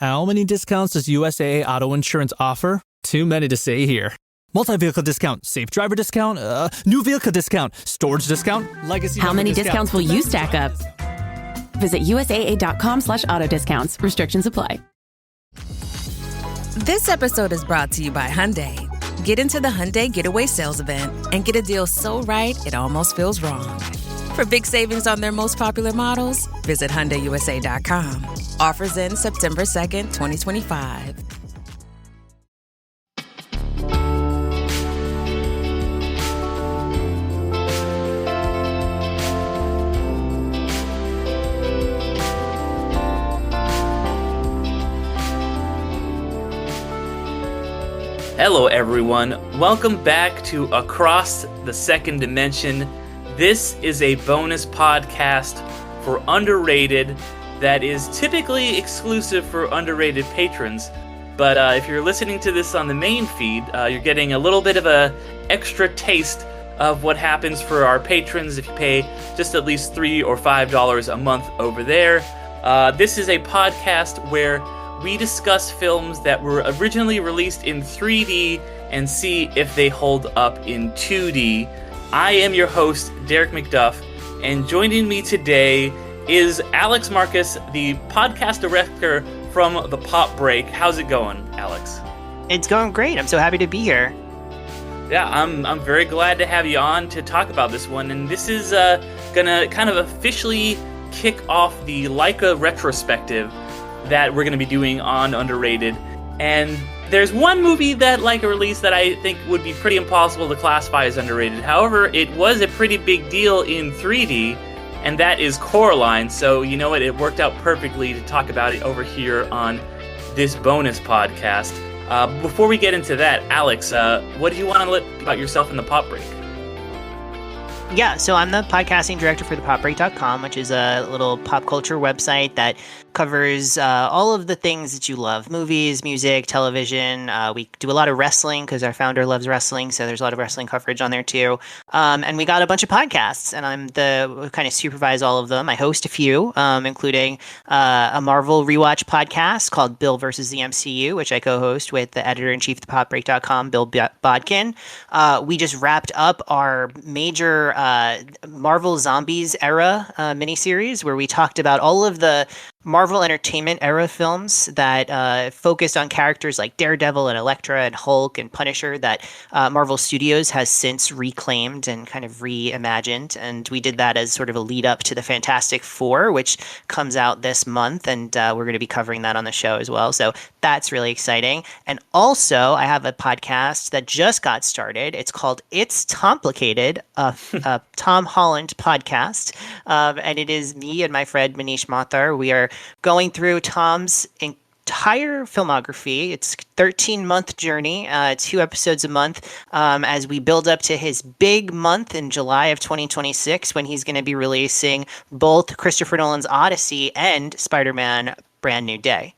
How many discounts does USAA Auto Insurance offer? Too many to say here. Multi-vehicle discount, safe driver discount, new vehicle discount, storage discount, legacy. How many discounts will you stack up? Visit USAA.com/auto discounts. Restrictions apply. This episode is brought to you by Hyundai. Get into the Hyundai Getaway Sales Event and get a deal so right it almost feels wrong. For big savings on their most popular models, visit HyundaiUSA.com. Offers end September 2nd, 2025. Hello everyone, welcome back to Across the Second Dimension. This is a bonus podcast for Underrated that is typically exclusive for underrated patrons. But if you're listening to this on the main feed, you're getting a little bit of a extra taste of what happens for our patrons if you pay just at least $3 or $5 a month over there. This is a podcast where we discuss films that were originally released in 3D and see if they hold up in 2D. I am your host, Derek McDuff, and joining me today is Alex Marcus, the podcast director from The Pop Break. How's it going, Alex? It's going great. I'm so happy to be here. Yeah, I'm very glad to have you on to talk about this one, and this is gonna kind of officially kick off the Leica retrospective that we're going to be doing on Underrated. And there's one movie that Leica released that I think would be pretty impossible to classify as underrated. However, it was a pretty big deal in 3D, and that is Coraline. So, you know what? It worked out perfectly to talk about it over here on this bonus podcast. Before we get into that, Alex, what do you want to let about yourself in The Pop Break? Yeah, so I'm the podcasting director for thepopbreak.com, which is a little pop culture website that covers all of the things that you love. Movies, music, television. We do a lot of wrestling because our founder loves wrestling, so there's a lot of wrestling coverage on there too. And we got a bunch of podcasts, and I'm the kind of supervise all of them. I host a few, including a Marvel rewatch podcast called Bill versus the MCU, which I co-host with the editor-in-chief of thepopbreak.com, Bill Bodkin. We just wrapped up our major Marvel Zombies era miniseries where we talked about all of the Marvel Entertainment era films that focused on characters like Daredevil and Elektra and Hulk and Punisher that Marvel Studios has since reclaimed and kind of reimagined. And we did that as sort of a lead up to the Fantastic Four, which comes out this month. And we're going to be covering that on the show as well. So that's really exciting. And also, I have a podcast that just got started. It's called It's Tomplicated, a Tom Holland podcast. And it is me and my friend Manish Mathur. We are going through Tom's entire filmography. It's a 13-month journey, 2 episodes a month, as we build up to his big month in July of 2026 when he's going to be releasing both Christopher Nolan's Odyssey and Spider-Man Brand New Day.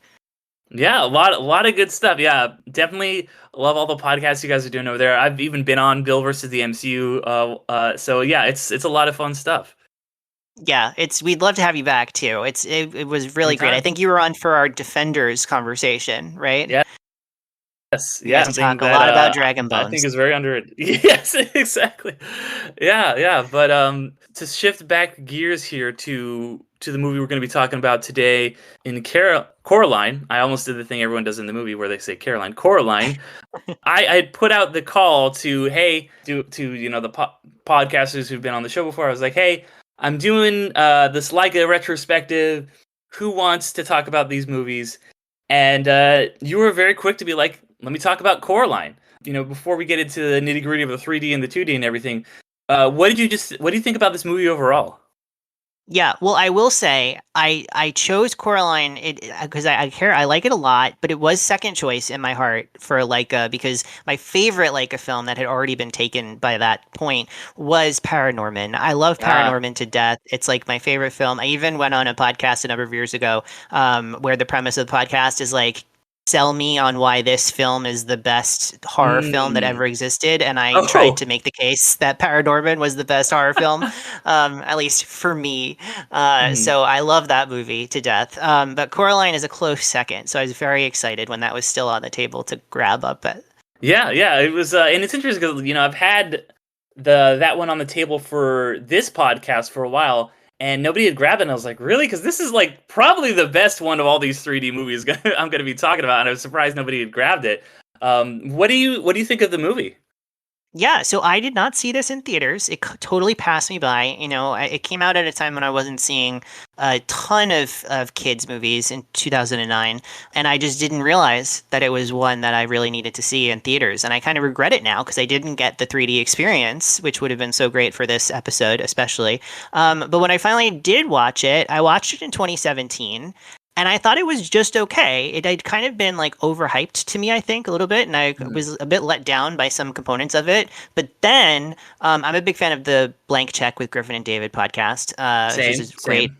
Yeah, a lot of good stuff. Yeah, definitely love all the podcasts you guys are doing over there. I've even been on Bill versus the MCU. So yeah, it's a lot of fun stuff. Yeah, we'd love to have you back too. It was really great. I think you were on for our Defenders conversation, right? Yeah. Yes. Yeah. Talk a lot about Dragon Bones. I think is very underrated. Yes, exactly. Yeah. But to shift back gears here to the movie we're going to be talking about today in Coraline. I almost did the thing everyone does in the movie where they say Caroline. Coraline. I had put out the call to the podcasters who've been on the show before. I was like, hey, I'm doing this Leica retrospective. Who wants to talk about these movies? And you were very quick to be like, let me talk about Coraline. Before we get into the nitty gritty of the 3D and the 2D and everything, what do you think about this movie overall? Yeah, well, I will say I chose Coraline because I like it a lot, but it was second choice in my heart for Leica because my favorite Leica film that had already been taken by that point was Paranorman. I love Paranorman to death. It's like my favorite film. I even went on a podcast a number of years ago where the premise of the podcast is like sell me on why this film is the best horror film that ever existed, and I Oh. tried to make the case that Paranorman was the best horror film, at least for me. So I love that movie to death. But Coraline is a close second, so I was very excited when that was still on the table to grab up at. Yeah, it was, and it's interesting because I've had that one on the table for this podcast for a while, and nobody had grabbed it. And I was like, really? Because this is like probably the best one of all these 3D movies I'm going to be talking about, and I was surprised nobody had grabbed it. What do you think of the movie? Yeah, so I did not see this in theaters. It totally passed me by. It came out at a time when I wasn't seeing a ton of kids' movies in 2009, and I just didn't realize that it was one that I really needed to see in theaters. And I kind of regret it now because I didn't get the 3D experience, which would have been so great for this episode, especially. But when I finally did watch it, I watched it in 2017. And I thought it was just okay. It had kind of been like overhyped to me, I think, a little bit, and I was a bit let down by some components of it. But then I'm a big fan of the Blank Check with Griffin and David podcast, which is a great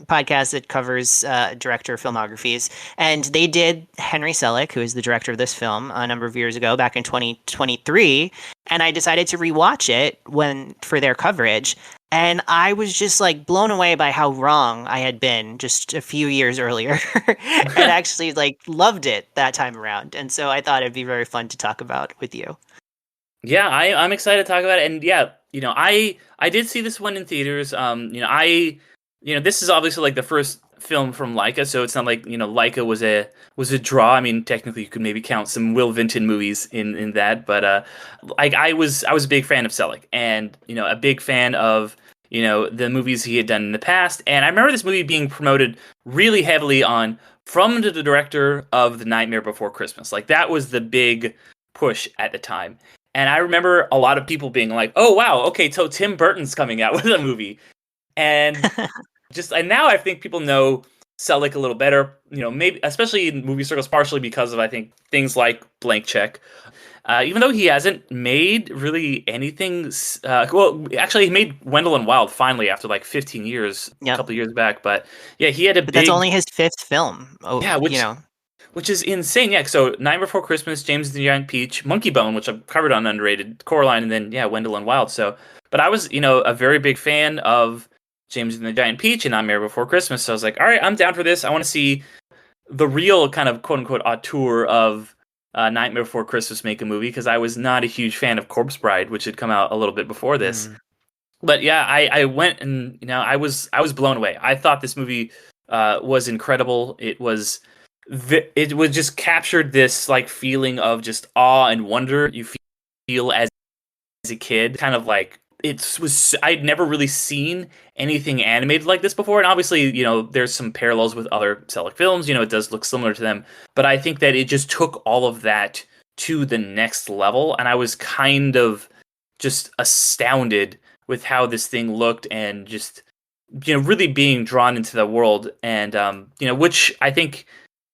podcast that covers director filmographies. And they did Henry Selick, who is the director of this film, a number of years ago, back in 2023. And I decided to rewatch it for their coverage. And I was just like blown away by how wrong I had been just a few years earlier and actually like loved it that time around. And so I thought it'd be very fun to talk about with you. Yeah, I'm excited to talk about it. And yeah, I did see this one in theaters. This is obviously like the first film from Laika, so it's not like, Laika was a draw. I mean, technically you could maybe count some Will Vinton movies in that, but I was a big fan of Selick, and a big fan of the movies he had done in the past. And I remember this movie being promoted really heavily from the director of The Nightmare Before Christmas. Like, that was the big push at the time. And I remember a lot of people being like, oh wow, okay, so Tim Burton's coming out with a movie. And and now I think people know Selick a little better, maybe especially in movie circles, partially because of, I think, things like Blank Check. Even though he hasn't made really anything, actually he made Wendell and Wild finally after like 15 years, a couple of years back. But yeah, he had But that's only his fifth film. Oh, yeah, which is insane. Yeah, so Night Before Christmas, James and the Giant Peach, Monkey Bone, which I've covered on Underrated, Coraline, and then Wendell and Wild. So, but I was a very big fan of James and the Giant Peach and Nightmare Before Christmas. So I was like, all right, I'm down for this. I want to see the real kind of quote unquote auteur of Nightmare Before Christmas make a movie, because I was not a huge fan of Corpse Bride, which had come out a little bit before this. But yeah, I went and I was blown away. I thought this movie was incredible. It was just captured this like feeling of just awe and wonder you feel as a kid, kind of like I'd never really seen anything animated like this before. And obviously, there's some parallels with other Selick films, it does look similar to them, but I think that it just took all of that to the next level. And I was kind of just astounded with how this thing looked, and just, really being drawn into the world. And, which I think,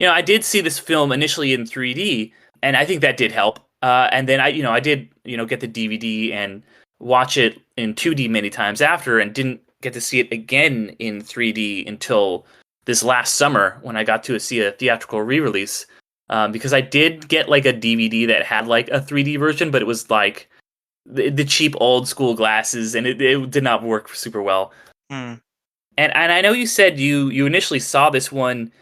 I did see this film initially in 3D, and I think that did help. And then I did, get the DVD and watch it in 2D many times after, and didn't get to see it again in 3D until this last summer when I got to see a theatrical re-release. Because I did get like a DVD that had like a 3D version, but it was like the cheap old school glasses, and it did not work super well. And I know you said you initially saw this one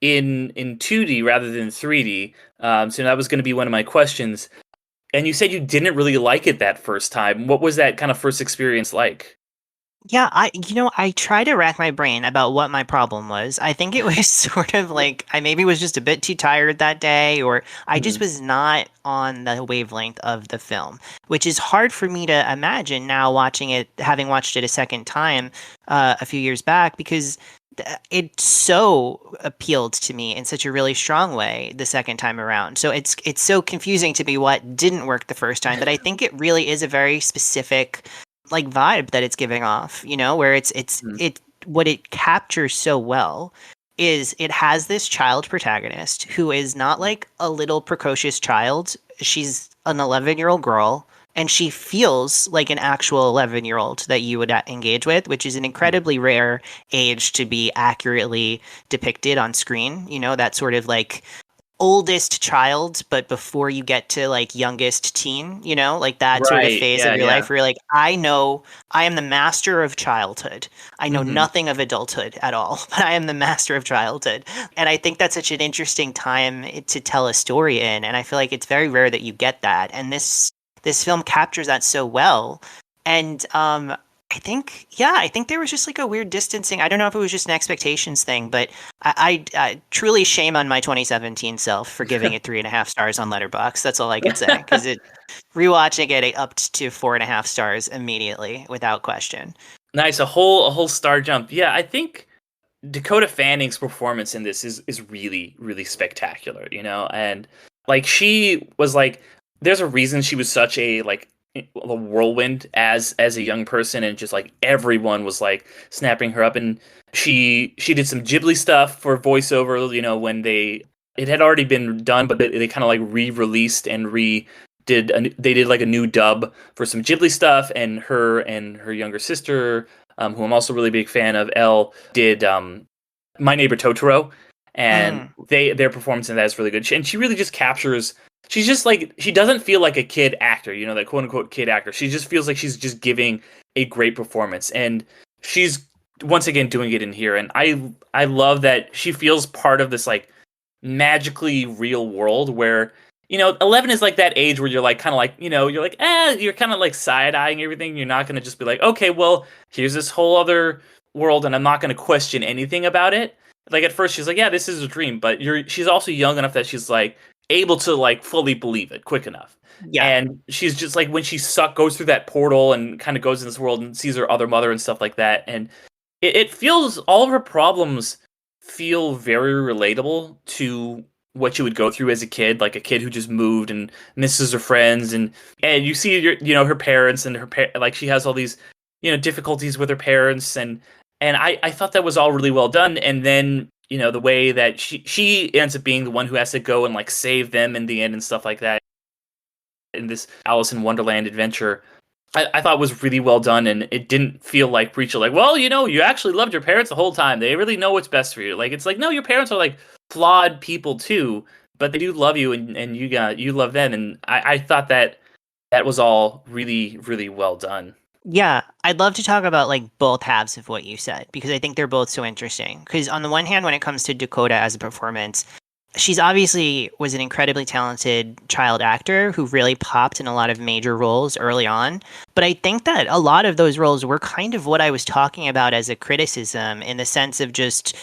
in 2D rather than 3D. So that was going to be one of my questions. And you said you didn't really like it that first time. What was that kind of first experience like? Yeah, I try to rack my brain about what my problem was. I think it was sort of like I maybe was just a bit too tired that day, or I just was not on the wavelength of the film, which is hard for me to imagine now watching it, having watched it a second time a few years back, because it so appealed to me in such a really strong way the second time around. So it's so confusing to me what didn't work the first time, but I think it really is a very specific like vibe that it's giving off, where it's what it captures so well is it has this child protagonist who is not like a little precocious child. She's an 11-year-old girl, and she feels like an actual 11-year-old that you would engage with, which is an incredibly rare age to be accurately depicted on screen. That sort of like oldest child, but before you get to like youngest teen, like that sort of Right. phase Yeah. of your Yeah. life where you're like, I know I am the master of childhood. I know Hmm. nothing of adulthood at all, but I am the master of childhood. And I think that's such an interesting time to tell a story in. And I feel like it's very rare that you get that. And this film captures that so well. And I think there was just like a weird distancing. I don't know if it was just an expectations thing, but I truly shame on my 2017 self for giving it 3.5 stars on Letterboxd. That's all I could say, because rewatching it up to 4.5 stars immediately without question. Nice. A whole star jump. Yeah, I think Dakota Fanning's performance in this is really, really spectacular, and like she was like there's a reason she was such a like a whirlwind as a young person, and just like everyone was like snapping her up. And she did some Ghibli stuff for voiceover, when it had already been done, but they kind of like re-released and they did like a new dub for some Ghibli stuff. And her younger sister, who I'm also a really big fan of, Elle, did My Neighbor Totoro, and Mm. their performance in that is really good. And she really just captures. She's just like, she doesn't feel like a kid actor, that quote unquote kid actor. She just feels like she's just giving a great performance, and she's once again doing it in here. And I love that she feels part of this like magically real world where 11 is like that age where you're like kind of like you're like you're kind of like side-eyeing everything. You're not going to just be like, okay, well, here's this whole other world and I'm not going to question anything about it. Like at first she's like, yeah, this is a dream, but she's also young enough that she's like able to like fully believe it quick enough. Yeah. And she's just like, when she goes through that portal and kind of goes in this world and sees her other mother and stuff like that, and it feels, all of her problems feel very relatable to what you would go through as a kid, like a kid who just moved and misses her friends, and you see her parents, and like she has all these difficulties with her parents, and I thought that was all really well done. And then the way that she ends up being the one who has to go and like save them in the end and stuff like that in this Alice in Wonderland adventure, I thought was really well done. And it didn't feel like preacher, like, well, you actually loved your parents the whole time, they really know what's best for you. Like, it's like, no, your parents are like flawed people too, but they do love you, and you love them. And I thought that was all really, really well done. Yeah, I'd love to talk about like both halves of what you said, because I think they're both so interesting. Because on the one hand, when it comes to Dakota as a performance, she's obviously was an incredibly talented child actor who really popped in a lot of major roles early on. But I think that a lot of those roles were kind of what I was talking about as a criticism, in the sense of just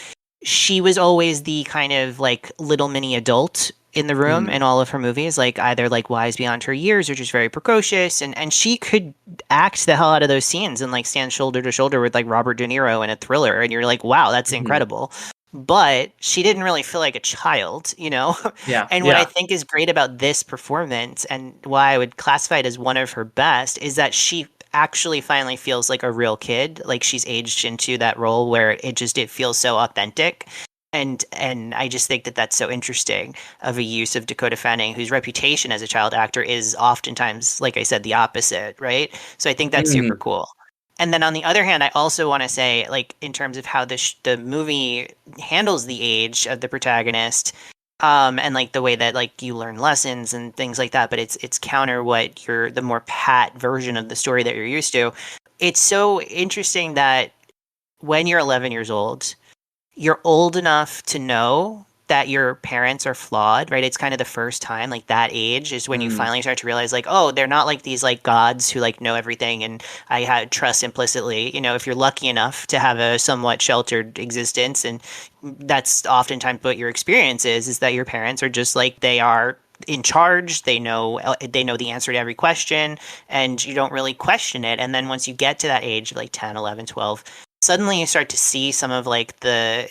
she was always the kind of like little mini adult in the room in all of her movies, like either like wise beyond her years or just very precocious, and she could act the hell out of those scenes and like stand shoulder to shoulder with like Robert De Niro in a thriller, and you're like, wow, that's incredible. But she didn't really feel like a child, Yeah. And what I think is great about this performance, and why I would classify it as one of her best, is that she actually finally feels like a real kid. Like she's aged into that role where it feels so authentic. And I just think that that's so interesting of a use of Dakota Fanning, whose reputation as a child actor is oftentimes, like I said, the opposite, right? So I think that's super cool. And then on the other hand, I also want to say, like, in terms of how the movie handles the age of the protagonist, and like the way that like you learn lessons and things like that, but it's counter what the more pat version of the story that you're used to. It's so interesting that when you're 11 years old, you're old enough to know that your parents are flawed, right? It's kind of the first time, like that age is when you finally start to realize, like, oh, they're not like these like gods who like know everything and I had trust implicitly. If you're lucky enough to have a somewhat sheltered existence, and that's oftentimes what your experience is that your parents are just like, they are in charge, they know the answer to every question, and you don't really question it. And then once you get to that age of like 10, 11, 12, suddenly you start to see some of like the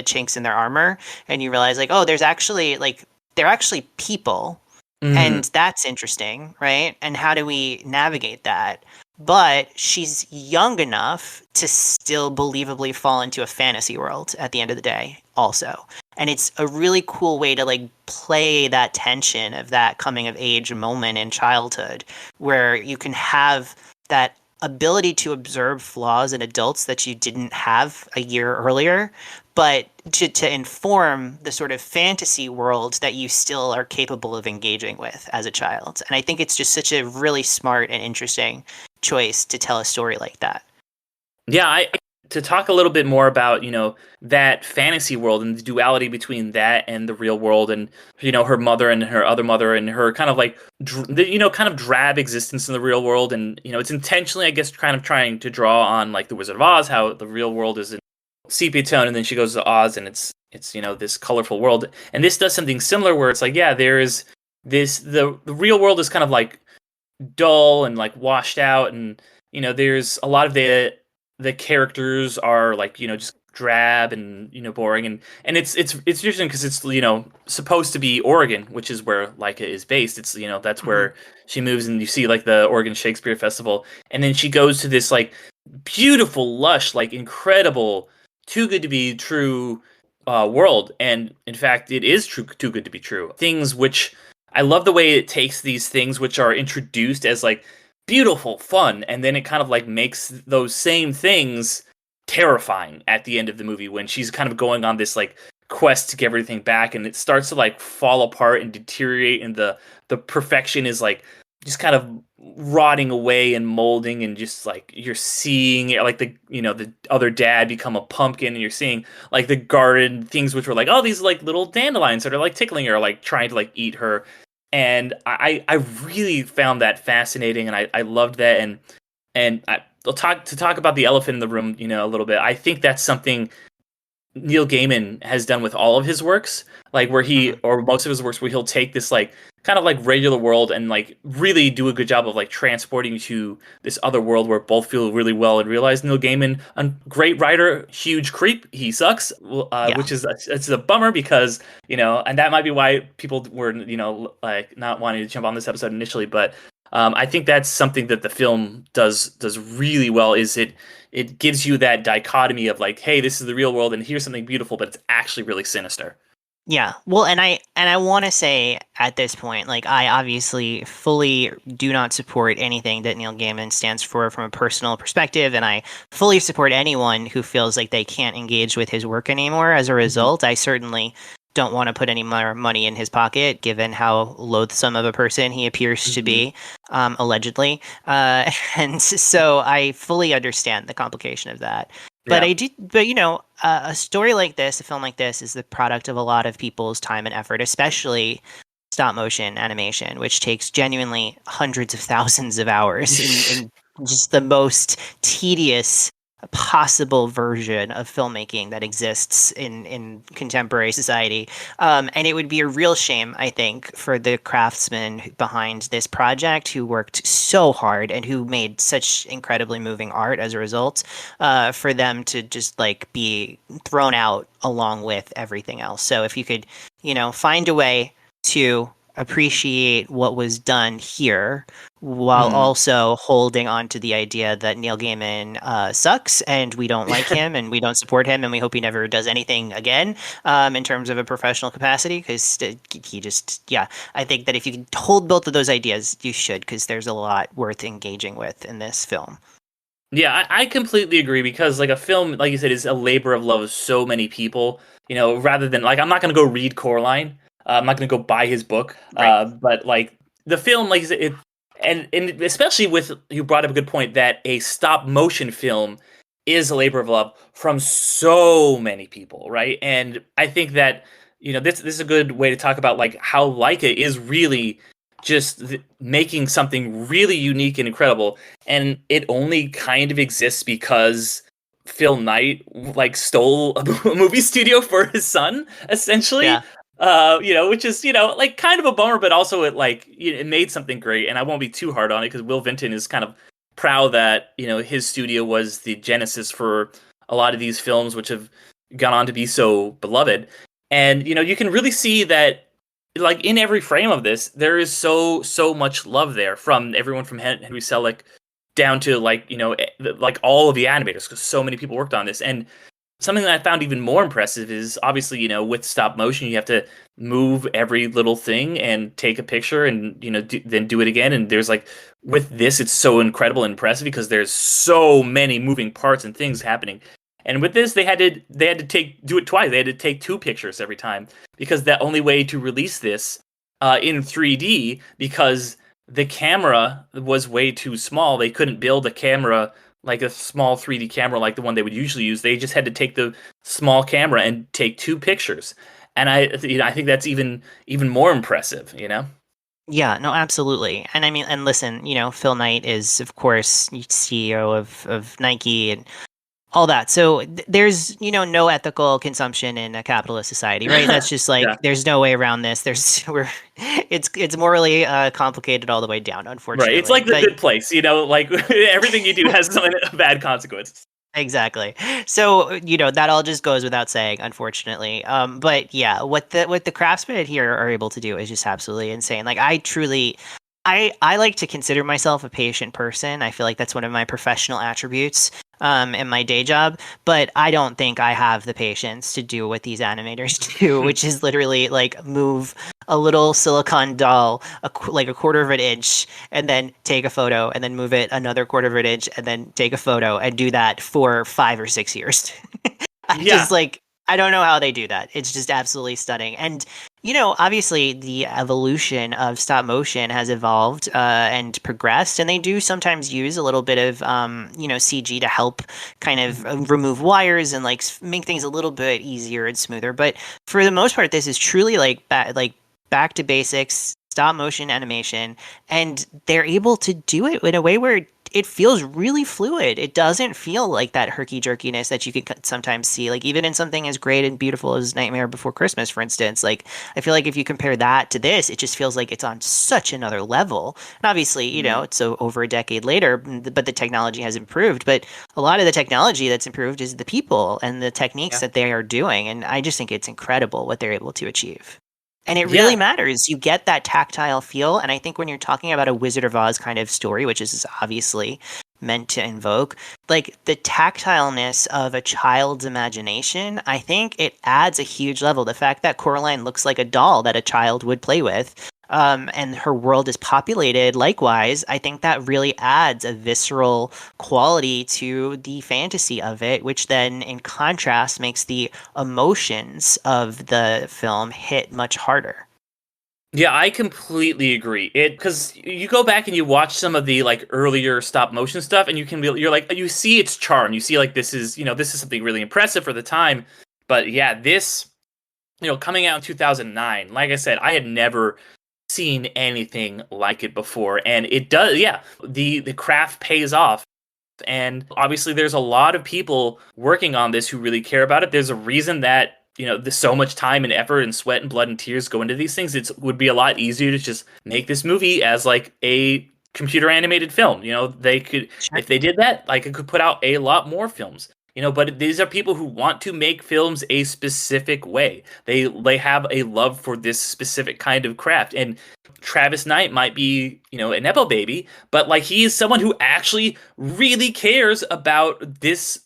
chinks in their armor, and you realize like, oh, they're actually people, and that's interesting, right? And how do we navigate that? But she's young enough to still believably fall into a fantasy world at the end of the day also. And it's a really cool way to like play that tension of that coming of age moment in childhood, where you can have that ability to observe flaws in adults that you didn't have a year earlier, but to inform the sort of fantasy world that you still are capable of engaging with as a child. And I think it's just such a really smart and interesting choice to tell a story like that. Yeah, to talk a little bit more about, that fantasy world and the duality between that and the real world, and, her mother and her other mother and her kind of like, kind of drab existence in the real world. And, it's intentionally, I guess, kind of trying to draw on like the Wizard of Oz, how the real world is in sepia tone, and then she goes to Oz and it's this colorful world. And this does something similar where it's like, yeah, there is the real world is kind of like dull and like washed out, and, there's a lot of the characters are like, just drab and, boring, and it's interesting because it's, supposed to be Oregon, which is where Leica is based. It's, that's where she moves, and you see like the Oregon Shakespeare Festival, and then she goes to this like beautiful, lush, like incredible, too good to be true world. And in fact, it is too good to be true. Things which I love the way it takes these things which are introduced as like beautiful, fun, and then it kind of like makes those same things terrifying at the end of the movie when she's kind of going on this like quest to get everything back, and it starts to like fall apart and deteriorate, and the perfection is like just kind of rotting away and molding, and just like you're seeing it, like the the other dad become a pumpkin, and you're seeing like the garden things which were like, oh, these like little dandelions that are like tickling her, like trying to like eat her. And I really found that fascinating, and I loved that. And I'll talk about the elephant in the room, a little bit. I think that's something Neil Gaiman has done with all of his works, like where or most of his works, where he'll take this like kind of like regular world and like really do a good job of like transporting you to this other world where both feel really well and realize Neil Gaiman, a great writer, huge creep, he sucks, which is it's a bummer because, and that might be why people were, like not wanting to jump on this episode initially. But I think that's something that the film does really well, is it gives you that dichotomy of like, hey, this is the real world and here's something beautiful, but it's actually really sinister. Yeah. Well, and I want to say at this point, like, I obviously fully do not support anything that Neil Gaiman stands for from a personal perspective, and I fully support anyone who feels like they can't engage with his work anymore as a result. I certainly don't want to put any more money in his pocket, given how loathsome of a person he appears to be, allegedly. And so I fully understand the complication of that. But a story like this, a film like this, is the product of a lot of people's time and effort, especially stop motion animation, which takes genuinely hundreds of thousands of hours in just the most tedious possible version of filmmaking that exists in contemporary society. And it would be a real shame, I think, for the craftsmen behind this project who worked so hard and who made such incredibly moving art as a result, for them to just like be thrown out along with everything else. So if you could, find a way to appreciate what was done here while also holding on to the idea that Neil Gaiman sucks and we don't like him and we don't support him and we hope he never does anything again in terms of a professional capacity, because he just, I think that if you can hold both of those ideas, you should, because there's a lot worth engaging with in this film. Yeah, I completely agree, because like a film, like you said, is a labor of love of so many people, rather than like, I'm not going to go read Coraline. I'm not going to go buy his book, Right. but like the film, like you said, and especially with, you brought up a good point that a stop motion film is a labor of love from so many people, right? And I think that this is a good way to talk about like how Leica is really just making something really unique and incredible, and it only kind of exists because Phil Knight like stole a movie studio for his son, essentially. Yeah. Which is, like kind of a bummer, but also it made something great. And I won't be too hard on it because Will Vinton is kind of proud that, his studio was the genesis for a lot of these films, which have gone on to be so beloved. And, you can really see that, like, in every frame of this, there is so much love there from everyone from Henry Selick down to like all of the animators, because so many people worked on this. And something that I found even more impressive is obviously, with stop motion, you have to move every little thing and take a picture and, then do it again. And there's like, with this, it's so incredible and impressive because there's so many moving parts and things happening. And with this, they had to do it twice. They had to take two pictures every time because the only way to release this in 3D, because the camera was way too small. They couldn't build a camera like a small 3D camera like the one they would usually use. They just had to take the small camera and take two pictures. And I think that's even more impressive, Yeah, no, absolutely. And I mean, and listen, Phil Knight is, of course, CEO of Nike and all that. So there's, no ethical consumption in a capitalist society, right? That's just like, Yeah. there's no way around this. It's morally complicated all the way down, unfortunately. Right. It's like the good place, like everything you do has some bad consequences. Exactly. So, that all just goes without saying, unfortunately. But yeah, what the craftsmen here are able to do is just absolutely insane. Like I like to consider myself a patient person. I feel like that's one of my professional attributes in my day job, but I don't think I have the patience to do what these animators do, which is literally like move a little silicon doll like a quarter of an inch and then take a photo and then move it another quarter of an inch and then take a photo and do that for 5 or 6 years. I don't know how they do that. It's just absolutely stunning. And, obviously the evolution of stop motion has evolved and progressed, and they do sometimes use a little bit of, CG to help kind of remove wires and like make things a little bit easier and smoother. But for the most part, this is truly like back to basics, stop motion animation, and they're able to do it in a way where it feels really fluid. It doesn't feel like that herky-jerkiness that you can sometimes see, like even in something as great and beautiful as Nightmare Before Christmas, for instance. Like, I feel like if you compare that to this, it just feels like it's on such another level. And obviously, it's so over a decade later, but the technology has improved. But a lot of the technology that's improved is the people and the techniques that they are doing. And I just think it's incredible what they're able to achieve. And it really matters. You get that tactile feel. And I think when you're talking about a Wizard of Oz kind of story, which is obviously meant to invoke, like the tactileness of a child's imagination, I think it adds a huge level. The fact that Coraline looks like a doll that a child would play with, and her world is populated likewise, I think that really adds a visceral quality to the fantasy of it, which then in contrast makes the emotions of the film hit much harder. Yeah, I completely agree. Because you go back and you watch some of the like earlier stop motion stuff, and you're like, you see its charm. You see like this is something really impressive for the time. But yeah, this, coming out in 2009, like I said, I had never seen anything like it before, and it does. Yeah, the craft pays off. And obviously there's a lot of people working on this who really care about it. There's a reason that there's so much time and effort and sweat and blood and tears go into these things. It would be a lot easier to just make this movie as like a computer animated film. They could, if they did that, like it could put out a lot more films. But these are people who want to make films a specific way. They have a love for this specific kind of craft. And Travis Knight might be, a nepo baby, but like he is someone who actually really cares about this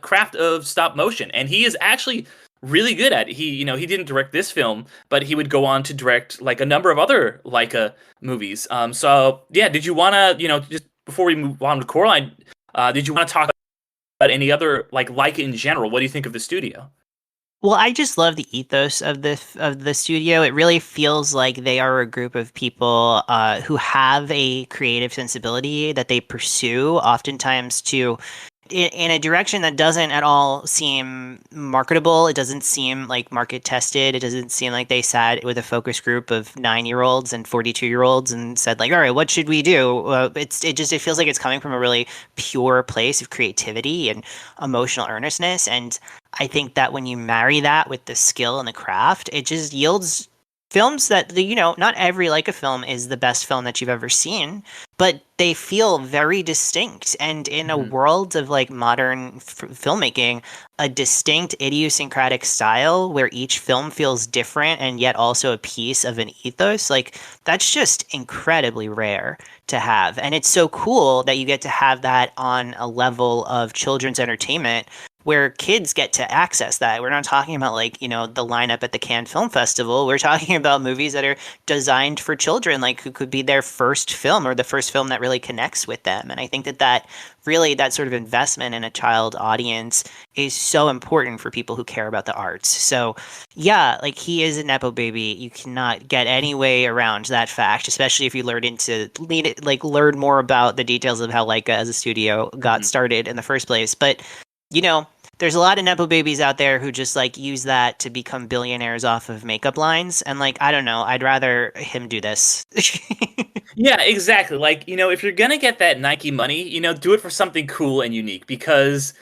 craft of stop motion, and he is actually really good at it. He didn't direct this film, but he would go on to direct like a number of other Leica movies. So yeah, did you want to, just before we move on to Coraline, did you want to talk about any other like Leica in general? What do you think of the studio? Well, I just love the ethos of the studio. It really feels like they are a group of people who have a creative sensibility that they pursue, oftentimes in a direction that doesn't at all seem marketable. It doesn't seem like market tested. It doesn't seem like they sat with a focus group of 9-year-olds and 42-year-olds and said like, all right, what should we do? It feels like it's coming from a really pure place of creativity and emotional earnestness. And I think that when you marry that with the skill and the craft, it just yields films that, not every Leica film is the best film that you've ever seen, but they feel very distinct. And in a world of like modern filmmaking, a distinct idiosyncratic style where each film feels different and yet also a piece of an ethos, like that's just incredibly rare to have. And it's so cool that you get to have that on a level of children's entertainment where kids get to access that. We're not talking about like, you know, the lineup at the Cannes Film Festival. We're talking about movies that are designed for children, like who could be their first film or the first film that really connects with them. And I think that really that sort of investment in a child audience is so important for people who care about the arts. So yeah, like he is a Nepo baby. You cannot get any way around that fact, especially if you learn more about the details of how Leica as a studio got started in the first place. But you know, there's a lot of Nepo babies out there who just like use that to become billionaires off of makeup lines. And like, I don't know, I'd rather him do this. Yeah, exactly. Like, you know, if you're gonna get that Nike money, you know, do it for something cool and unique because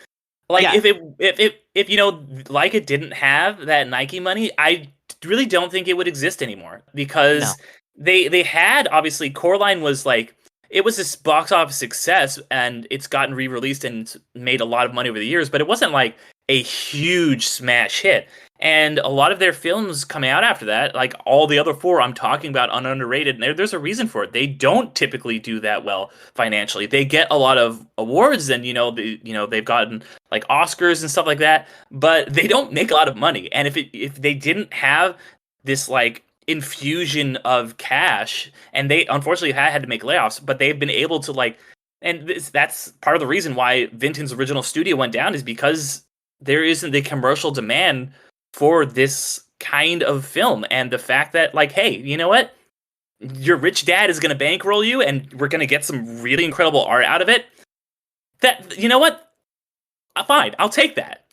like Yeah. if you know like it didn't have that Nike money, I really don't think it would exist anymore No. because they had obviously Coraline was like it was this box office success and it's gotten re-released and it's made a lot of money over the years, but it wasn't like a huge smash hit. And a lot of their films coming out after that, like all the other four I'm talking about on Underrated, there's a reason for it. They don't typically do that well financially. They get a lot of awards and they've gotten like Oscars and stuff like that, but they don't make a lot of money. And if they didn't have this like infusion of cash, and they unfortunately had to make layoffs, but they've been able to like, and that's part of the reason why Vinton's original studio went down is because there isn't the commercial demand for this kind of film. And the fact that like, hey, you know what? Your rich dad is going to bankroll you and we're going to get some really incredible art out of it. That, you know what? Fine, I'll take that.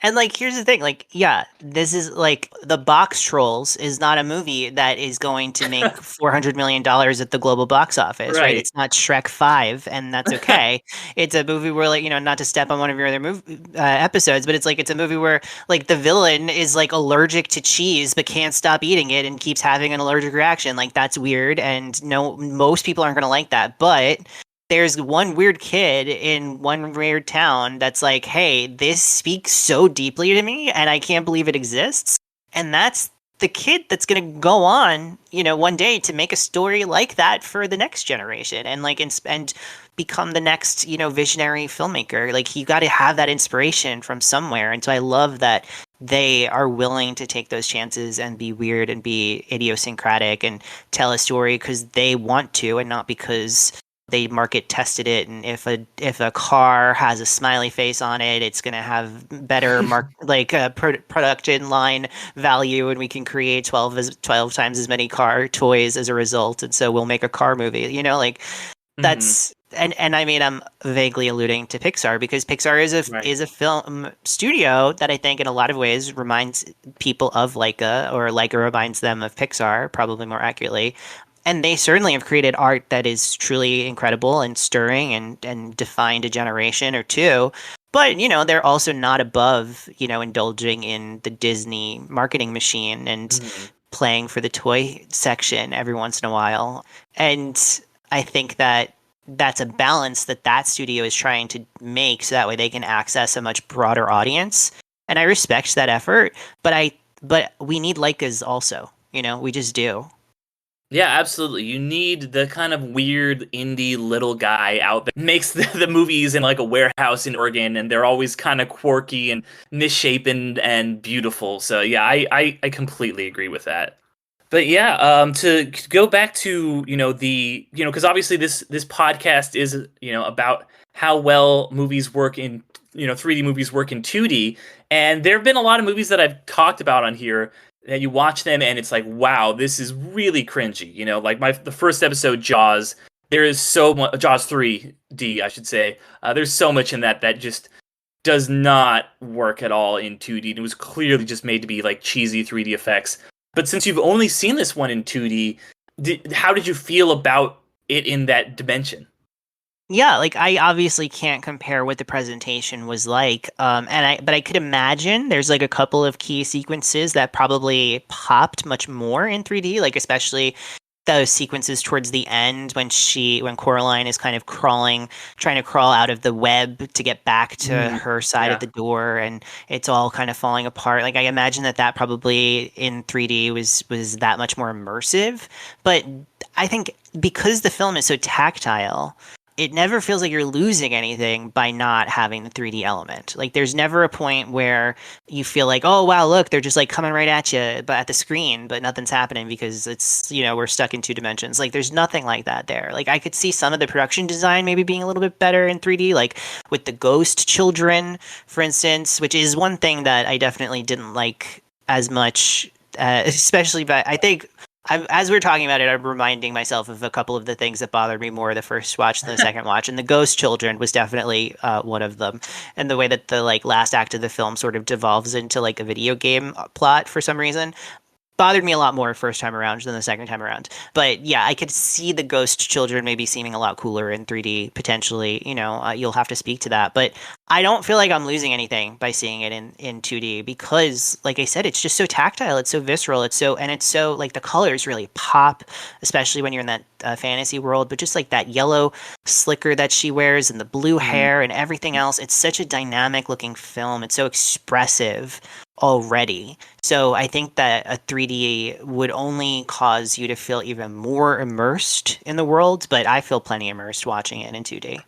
And like, here's the thing, like, yeah, this is like the Box Trolls is not a movie that is going to make $400 million at the global box office, right? It's not Shrek 5, and that's okay. It's a movie where, like, you know, not to step on one of your other episodes, but it's a movie where like the villain is like allergic to cheese but can't stop eating it and keeps having an allergic reaction. Like that's weird, and no, most people aren't going to like that, but there's one weird kid in one weird town that's like, hey, this speaks so deeply to me and I can't believe it exists. And that's the kid that's going to go on, you know, one day to make a story like that for the next generation and like, and become the next, you know, visionary filmmaker. Like you got to have that inspiration from somewhere. And so I love that they are willing to take those chances and be weird and be idiosyncratic and tell a story because they want to and not because they market tested it, and if a car has a smiley face on it, it's going to have better production line value, and we can create 12 times as many car toys as a result, and so we'll make a car movie. You know, like that's and I mean I'm vaguely alluding to Pixar because Pixar is a film studio that I think in a lot of ways reminds people of Leica, or Leica reminds them of Pixar, probably more accurately. And they certainly have created art that is truly incredible and stirring and defined a generation or two. But, you know, they're also not above, you know, indulging in the Disney marketing machine and playing for the toy section every once in a while. And I think that that's a balance that studio is trying to make so that way they can access a much broader audience. And I respect that effort, but we need Leicas also, you know, we just do. Yeah, absolutely. You need the kind of weird indie little guy out there makes the movies in like a warehouse in Oregon, and they're always kind of quirky and misshapen and beautiful. So yeah, I completely agree with that. But yeah, to go back to, you know, because obviously this podcast is, you know, about how well movies work in, you know, 3D movies work in 2D. And there have been a lot of movies that I've talked about on here that you watch them and it's like, wow, this is really cringy. You know, like the first episode, Jaws, there is so much, Jaws 3D, I should say. There's so much in that just does not work at all in 2D. It was clearly just made to be like cheesy 3D effects. But since you've only seen this one in 2D, how did you feel about it in that dimension? Yeah, like I obviously can't compare what the presentation was like, but I could imagine there's like a couple of key sequences that probably popped much more in 3D, like especially those sequences towards the end when Coraline is kind of trying to crawl out of the web to get back to her side of the door, and it's all kind of falling apart. Like I imagine that probably in 3D was that much more immersive. But I think because the film is so tactile, it never feels like you're losing anything by not having the 3D element. Like there's never a point where you feel like, oh wow, look, they're just like coming right at you, but at the screen, but nothing's happening because it's, we're stuck in 2 dimensions. Like there's nothing like that there. Like I could see some of the production design maybe being a little bit better in 3D, like with the ghost children, for instance, which is one thing that I definitely didn't like as much, especially, but I think as we're talking about it, I'm reminding myself of a couple of the things that bothered me more the first watch than the second watch, and the Ghost Children was definitely one of them. And the way that the like last act of the film sort of devolves into like a video game plot for some reason bothered me a lot more first time around than the second time around. But yeah, I could see the Ghost Children maybe seeming a lot cooler in 3D potentially. You'll have to speak to that, but I don't feel like I'm losing anything by seeing it in 2D because, like I said, it's just so tactile, it's so visceral, it's so like the colors really pop, especially when you're in that fantasy world. But just like that yellow slicker that she wears and the blue hair and everything else, it's such a dynamic looking film. It's so expressive already. So I think that a 3D would only cause you to feel even more immersed in the world, but I feel plenty immersed watching it in 2D.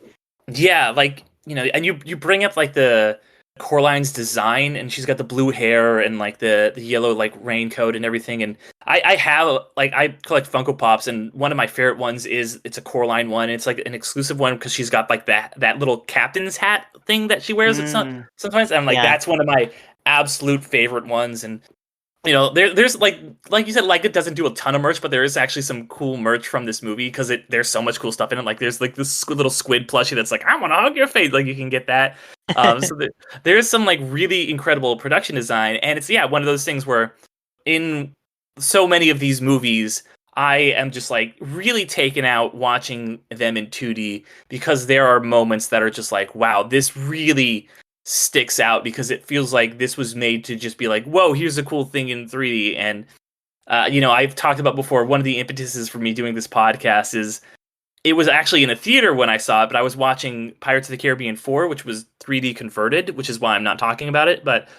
Yeah, like, and you bring up like the Coraline's design, and she's got the blue hair and like the yellow like raincoat and everything. And I have like, I collect Funko Pops, and one of my favorite ones is it's a Coraline one. It's like an exclusive one because she's got like that little captain's hat thing that she wears sometimes. And I'm like, that's one of my absolute favorite ones. And there's like you said, like it doesn't do a ton of merch, but there is actually some cool merch from this movie because there's so much cool stuff in it. Like there's like this little squid plushie that's like, I want to hug your face. Like you can get that. So there's some like really incredible production design, and it's one of those things where in so many of these movies, I am just like really taken out watching them in 2D because there are moments that are just like, wow, this really sticks out because it feels like this was made to just be like, whoa, here's a cool thing in 3D. And I've talked about before, one of the impetuses for me doing this podcast is it was actually in a theater when I saw it, but I was watching Pirates of the Caribbean 4, which was 3D converted, which is why I'm not talking about it. But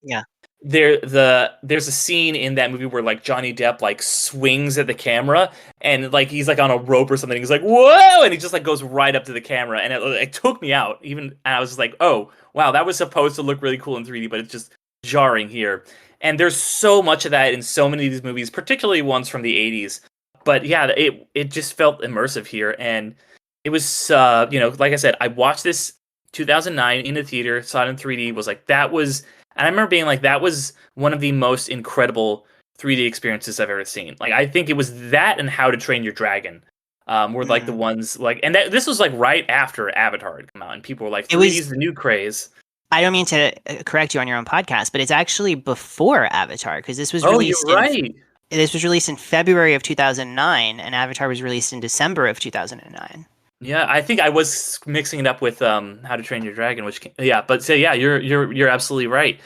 yeah, there's a scene in that movie where like Johnny Depp like swings at the camera and like he's like on a rope or something. He's like, whoa, and he just like goes right up to the camera, and it took me out. And I was like, oh wow, that was supposed to look really cool in 3D, but it's just jarring here. And there's so much of that in so many of these movies, particularly ones from the 80s. But yeah, it just felt immersive here, and it was like I said, I watched this 2009 in the theater, saw it in 3D, was like, that was. And I remember being like, that was one of the most incredible 3D experiences I've ever seen. Like, I think it was that and How to Train Your Dragon were like the ones like, and this was like right after Avatar had come out, and people were like, 3D is the new craze. I don't mean to correct you on your own podcast, but it's actually before Avatar because this was released. Oh, you're right. This was released in February of 2009, and Avatar was released in December of 2009. Yeah, I think I was mixing it up with How to Train Your Dragon, you're absolutely right.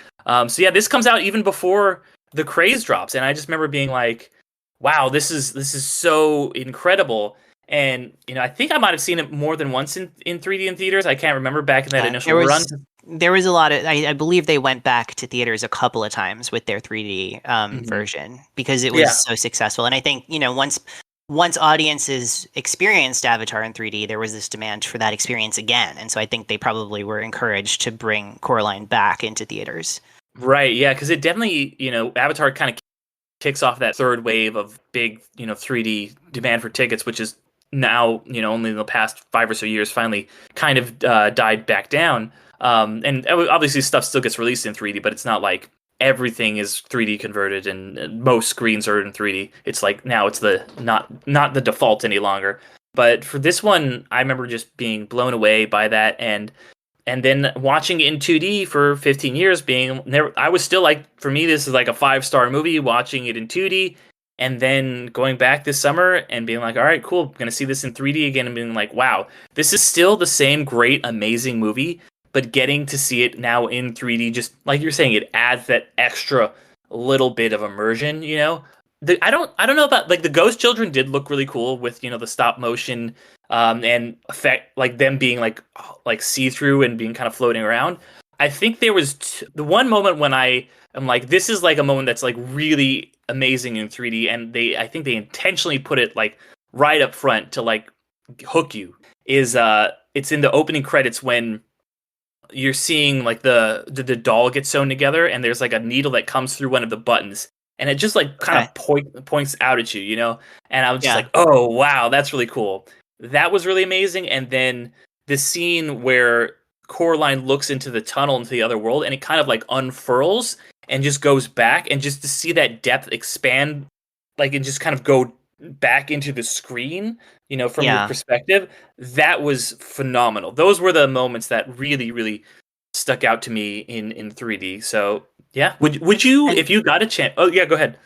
This comes out even before the craze drops, and I just remember being like, wow, this is so incredible. And I think I might have seen it more than once in 3D in theaters. I can't remember back in that initial run. There was a lot of. I believe they went back to theaters a couple of times with their 3D version because it was so successful. And I think once audiences experienced Avatar in 3D, there was this demand for that experience again. And so I think they probably were encouraged to bring Coraline back into theaters. Right, yeah, because it definitely, Avatar kind of kicks off that third wave of big, 3D demand for tickets, which is now, only in the past 5 or so years finally kind of died back down. And obviously stuff still gets released in 3D, but it's not like everything is 3D converted and most screens are in 3D. It's like now it's not the default any longer. But for this one, I remember just being blown away by that, and then watching it in 2D for 15 years, I was still like, for me, this is like a 5-star movie, watching it in 2D, and then going back this summer and being like, all right, cool, I'm going to see this in 3D again, and being like, wow, this is still the same great, amazing movie, but getting to see it now in 3D, just like you're saying, it adds that extra little bit of immersion, I don't know about, like, the Ghost Children did look really cool with, the stop motion and effect, like them being like see-through and being kind of floating around. I think there was the one moment when I am like, this is like a moment that's like really amazing in 3D, and I think they intentionally put it like right up front to like hook you is it's in the opening credits when you're seeing like the doll get sewn together, and there's like a needle that comes through one of the buttons, and it just like kind Okay. of points out at you, you know. And I was just Yeah. like, oh wow, that's really cool. That was really amazing. And then the scene where Coraline looks into the tunnel into the other world, and it kind of like unfurls and just goes back, and just to see that depth expand, like, and just kind of go back into the screen, you know, from your Yeah. perspective, that was phenomenal. Those were the moments that really, really stuck out to me in 3D. So yeah, would you, And if you got a chance? Oh yeah, go ahead.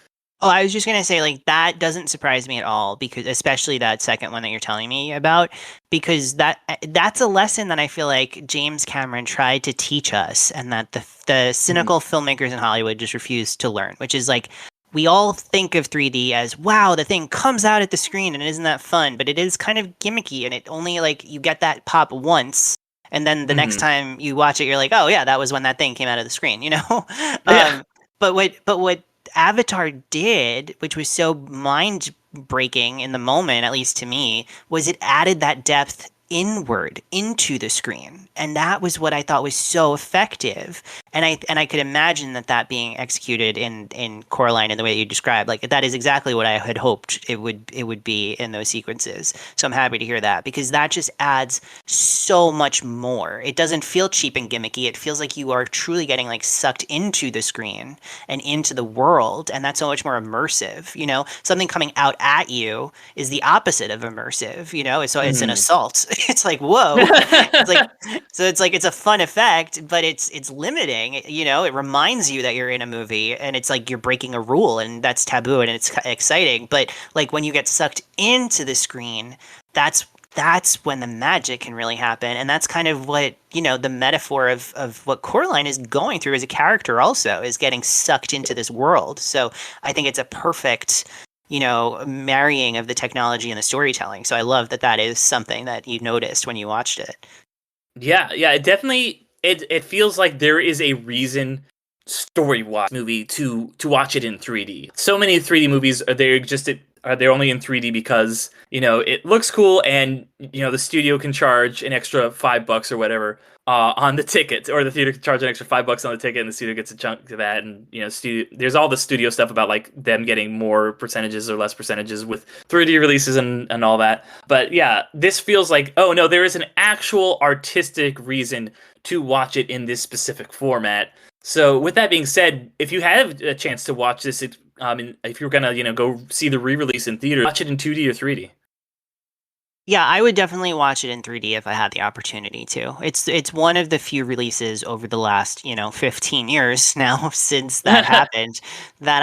oh, I was just gonna say, like, that doesn't surprise me at all, because especially that second one that you're telling me about, because that's a lesson that I feel like James Cameron tried to teach us, and that the cynical filmmakers in Hollywood just refused to learn, which is like, we all think of 3D as, wow, the thing comes out at the screen and isn't that fun, but it is kind of gimmicky, and it only, like, you get that pop once, and then the next time you watch it, you're like, oh yeah, that was when that thing came out of the screen, you know? Yeah. But what Avatar did, which was so mind breaking in the moment, at least to me, was it added that depth inward into the screen, and that was what I thought was so effective. And I could imagine that being executed in Coraline in the way that you described, like, that is exactly what I had hoped it would be in those sequences. So I'm happy to hear that, because that just adds so much more. It doesn't feel cheap and gimmicky. It feels like you are truly getting, like, sucked into the screen and into the world, and that's so much more immersive. You know, something coming out at you is the opposite of immersive. You know, it's an assault. It's like, whoa. It's like, so it's a fun effect, but it's limiting. You know, it reminds you that you're in a movie, and it's like you're breaking a rule, and that's taboo, and it's exciting. But like, when you get sucked into the screen, that's when the magic can really happen. And that's kind of what, you know, the metaphor of what Coraline is going through as a character also, is getting sucked into this world. So I think it's a perfect, you know, marrying of the technology and the storytelling. So I love that is something that you noticed when you watched it. Yeah, it definitely, it feels like there is a reason story watch movie to watch it in 3D. So many 3D movies they're only in 3D because, you know, it looks cool, and, you know, the studio can charge an extra $5 or whatever on the ticket, or the theater can charge an extra $5 on the ticket, and the studio gets a chunk of that. And, you know, there's all the studio stuff about like them getting more percentages or less percentages with 3D releases and all that. But yeah, this feels like, oh no, there is an actual artistic reason to watch it in this specific format. So with that being said, if you have a chance to watch this, if you're gonna, you know, go see the re-release in theater, watch it in 2D or 3D. Yeah, I would definitely watch it in 3D if I had the opportunity to. It's one of the few releases over the last, you know, 15 years now since that happened, that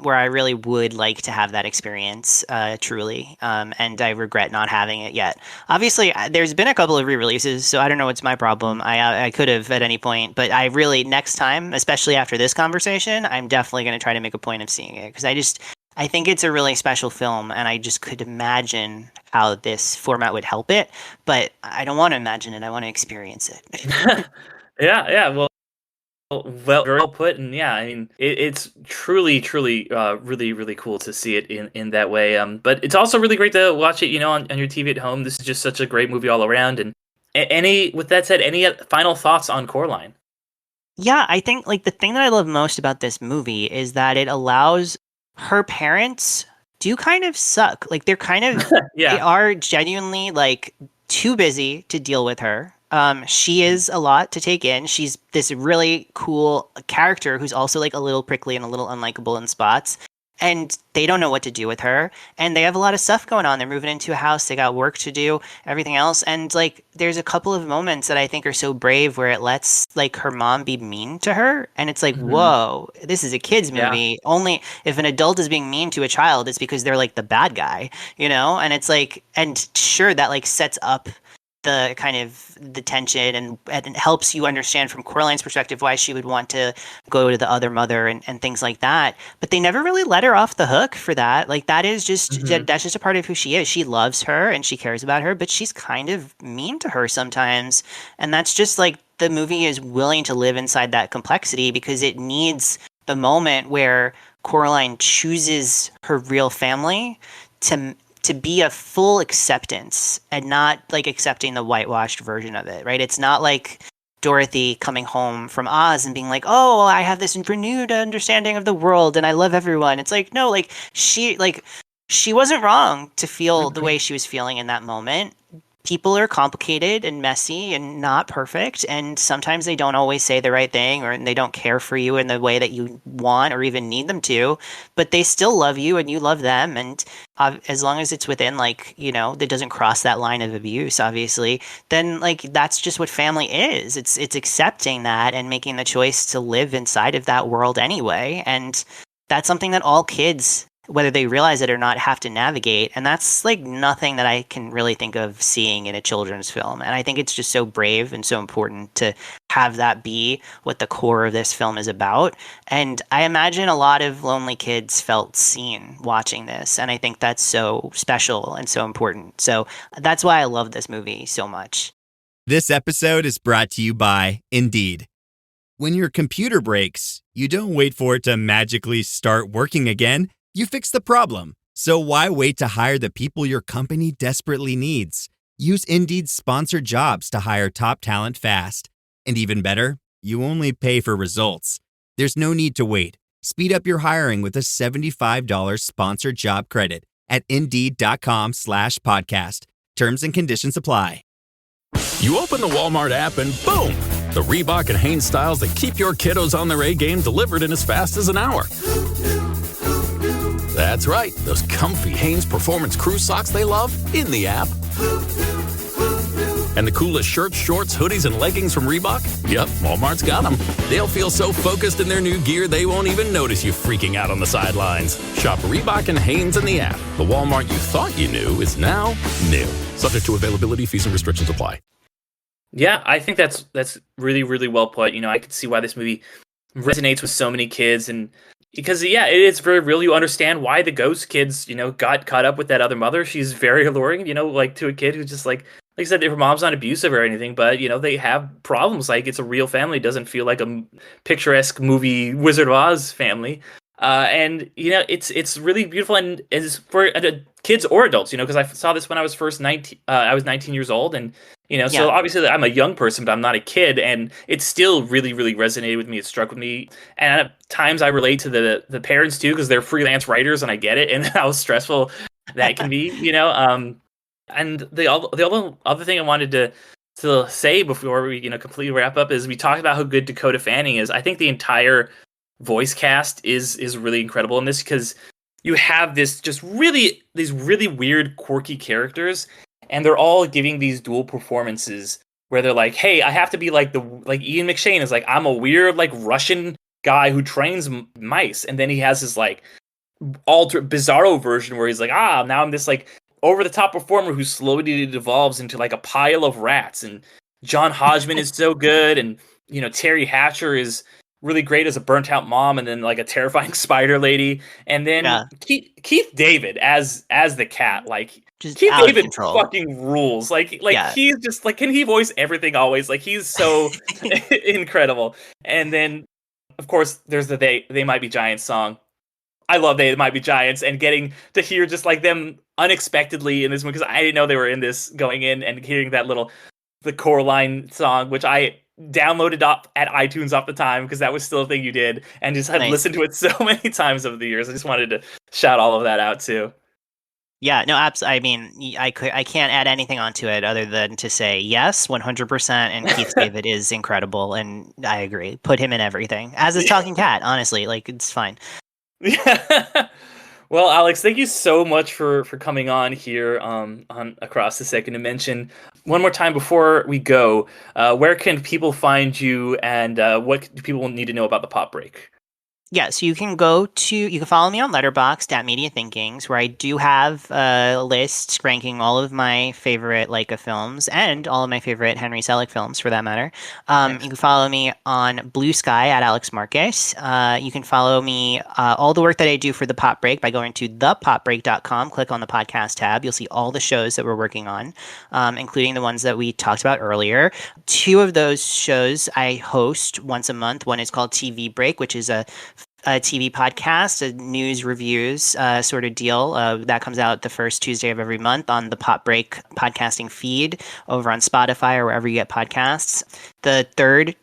where I really would like to have that experience, truly. And I regret not having it yet. Obviously, there's been a couple of re-releases, so I don't know what's my problem. I could have at any point, but I really, next time, especially after this conversation, I'm definitely going to try to make a point of seeing it, because I think it's a really special film, and I just could imagine how this format would help it, but I don't want to imagine it. I want to experience it. Yeah. Well, very well put. And yeah, I mean, it's truly, really, really cool to see it in that way. But it's also really great to watch it, you know, on your TV at home. This is just such a great movie all around. And with that said, any final thoughts on Coraline? Yeah, I think, like, the thing that I love most about this movie is that it allows her parents do kind of suck. Like, they're kind of Yeah. they are genuinely, like, too busy to deal with her. She is a lot to take in. She's this really cool character who's also, like, a little prickly and a little unlikable in spots. And they don't know what to do with her. And they have a lot of stuff going on. They're moving into a house. They got work to do, everything else. And, like, there's a couple of moments that I think are so brave where it lets, like, her mom be mean to her. And it's like, whoa, this is a kid's movie. Only if an adult is being mean to a child, it's because they're, like, the bad guy, you know? And it's like, and sure, that, like, sets up the kind of the tension, and it helps you understand from Coraline's perspective why she would want to go to the other mother and things like that. But they never really let her off the hook for that. Like, that is just that's just a part of who she is. She loves her and she cares about her, but she's kind of mean to her sometimes. And that's just, like, the movie is willing to live inside that complexity, because it needs the moment where Coraline chooses her real family to be a full acceptance and not like accepting the whitewashed version of it, right? It's not like Dorothy coming home from Oz and being like, "Oh, I have this renewed understanding of the world and I love everyone." It's like, no, like she wasn't wrong to feel the way she was feeling in that moment. People are complicated and messy and not perfect, and sometimes they don't always say the right thing, or they don't care for you in the way that you want or even need them to, but they still love you and you love them. And as long as it's within, like, that doesn't cross that line of abuse, obviously, then like that's just what family is. It's accepting that and making the choice to live inside of that world anyway. And that's something that all kids, whether they realize it or not, have to navigate. And that's like nothing that I can really think of seeing in a children's film. And I think it's just so brave and so important to have that be what the core of this film is about. And I imagine a lot of lonely kids felt seen watching this. And I think that's so special and so important. So that's why I love this movie so much. This episode is brought to you by Indeed. When your computer breaks, you don't wait for it to magically start working again. You fix the problem. So why wait to hire the people your company desperately needs? Use Indeed's sponsored jobs to hire top talent fast. And even better, you only pay for results. There's no need to wait. Speed up your hiring with a $75 sponsored job credit at Indeed.com/podcast. Terms and conditions apply. You open the Walmart app and boom! The Reebok and Hanes styles that keep your kiddos on their A game delivered in as fast as an hour. That's right, those comfy Hanes Performance Crew socks they love in the app. And the coolest shirts, shorts, hoodies, and leggings from Reebok? Yep, Walmart's got them. They'll feel so focused in their new gear they won't even notice you freaking out on the sidelines. Shop Reebok and Hanes in the app. The Walmart you thought you knew is now new. Subject to availability, fees, and restrictions apply. Yeah, I think that's really, really well put. I could see why this movie resonates with so many kids, and because, yeah, it is very real. You understand why the ghost kids, got caught up with that other mother. She's very alluring, like to a kid who's just like I said, her mom's not abusive or anything, but, they have problems. Like, it's a real family. It doesn't feel like a picturesque movie Wizard of Oz family. And, it's really beautiful, and is for kids or adults, because I saw this when I was first 19, I was 19 years old, and, so obviously I'm a young person, but I'm not a kid, and it still really, really resonated with me. It struck with me, and at times I relate to the parents too, because they're freelance writers, and I get it, and how stressful that can be, and the other thing I wanted to say before we, completely wrap up is we talked about how good Dakota Fanning is. I think the entire voice cast is really incredible in this, because you have these really weird, quirky characters, and they're all giving these dual performances where they're like, "Hey, I have to be like Ian McShane is like, I'm a weird like Russian guy who trains mice," and then he has his like bizarro version where he's like, now I'm this like over the top performer who slowly devolves into like a pile of rats. And John Hodgman is so good, and Terry Hatcher is really great as a burnt out mom, and then like a terrifying spider lady, and then Keith David as the cat, like just Keith David fucking rules. Like he's just like, can he voice everything always? Like he's so incredible. And then of course there's the They Might Be Giants song. I love They Might Be Giants, and getting to hear just like them unexpectedly in this movie, because I didn't know they were in this going in, and hearing the Coraline song, which I downloaded up at iTunes off the time because that was still a thing you did, and just had listened to it so many times over the years. I just wanted to shout all of that out too. Yeah, no, absolutely. I mean, I can't add anything onto it other than to say yes, 100%. And Keith David is incredible, and I agree. Put him in everything as a talking cat. Honestly, like it's fine. Yeah. Well, Alex, thank you so much for coming on here on Across the Second Dimension. One more time before we go, where can people find you, and what do people need to know about the Pop Break? Yeah, so you can follow me on Letterboxd at Media Thinkings, where I do have a list ranking all of my favorite Leica films and all of my favorite Henry Selick films, for that matter. You can follow me on Blue Sky at Alex Marquez. You can follow me all the work that I do for the Pop Break by going to thepopbreak.com. Click on the podcast tab. You'll see all the shows that we're working on, including the ones that we talked about earlier. 2 of those shows I host once a month. One is called TV Break, which is a TV podcast, a news reviews sort of deal. That comes out the first Tuesday of every month on the Pop Break podcasting feed over on Spotify or wherever you get podcasts. The third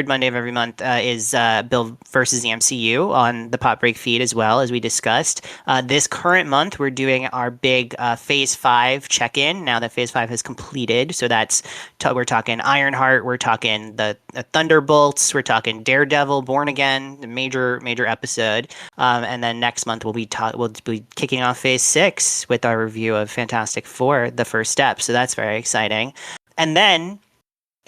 Monday of every month is Bill versus the MCU on the Pop Break feed as well, as we discussed. This current month, we're doing our big Phase 5 check-in now that Phase 5 has completed. So we're talking Ironheart, we're talking the Thunderbolts, we're talking Daredevil, Born Again, the major episode. And then next month we'll be kicking off Phase 6 with our review of Fantastic Four, the first step. So that's very exciting. And then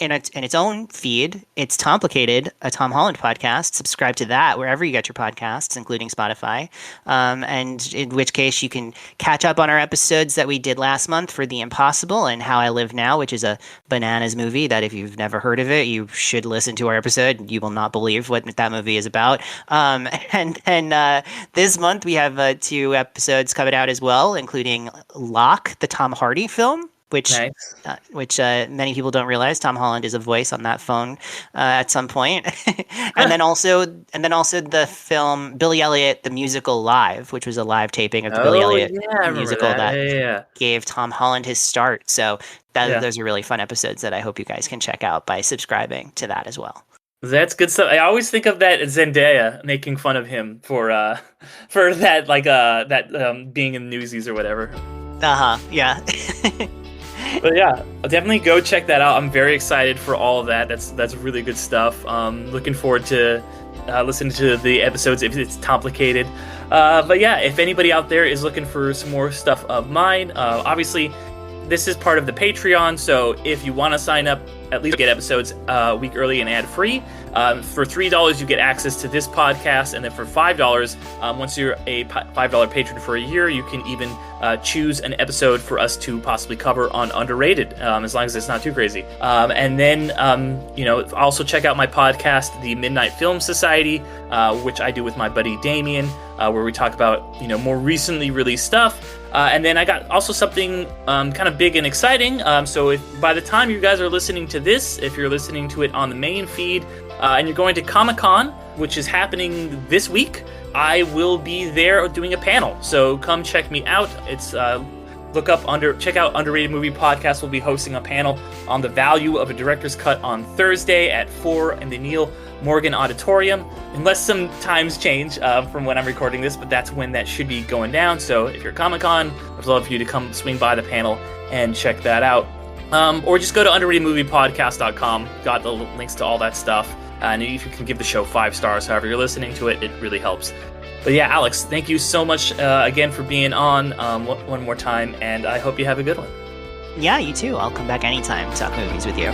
in its own feed, it's Tomplicated, a Tom Holland podcast. Subscribe to that wherever you get your podcasts, including Spotify. And in which case you can catch up on our episodes that we did last month for The Impossible and How I Live Now, which is a bananas movie that if you've never heard of it, you should listen to our episode. You will not believe what that movie is about. And this month we have 2 episodes coming out as well, including Locke, the Tom Hardy film. Which many people don't realize Tom Holland is a voice on that phone at some point. and then also the film Billy Elliot the Musical Live, which was a live taping of the Billy Elliot musical that gave Tom Holland his start. So those are really fun episodes that I hope you guys can check out by subscribing to that as well. That's good stuff. I always think of that Zendaya making fun of him for that being in Newsies or whatever. Yeah. But yeah, definitely go check that out. I'm very excited for all of that. That's really good stuff. Looking forward to listening to the episodes if it's complicated. But yeah, if anybody out there is looking for some more stuff of mine, obviously this is part of the Patreon. So if you want to sign up, at least get episodes a week early and ad free. For $3, you get access to this podcast, and then for $5, once you're a $5 patron for a year, you can even choose an episode for us to possibly cover on Underrated, as long as it's not too crazy. And then, also check out my podcast, The Midnight Film Society, which I do with my buddy Damien, where we talk about more recently released stuff. And then I got also something kind of big and exciting. So if by the time you guys are listening to this, if you're listening to it on the main feed, and you're going to Comic-Con, which is happening this week, I will be there doing a panel. So come check me out. It's check out Underrated Movie Podcast. We'll be hosting a panel on the value of a director's cut on Thursday at 4 in the Neil Morgan Auditorium, unless some times change from when I'm recording this, but that's when that should be going down. So if you're at Comic-Con, I'd love for you to come swing by the panel and check that out. Or just go to underratedmoviepodcast.com. Got the links to all that stuff. And if you can give the show 5 stars, however you're listening to it, it really helps. But yeah, Alex, thank you so much again for being on one more time, and I hope you have a good one. Yeah, you too. I'll come back anytime to talk movies with you.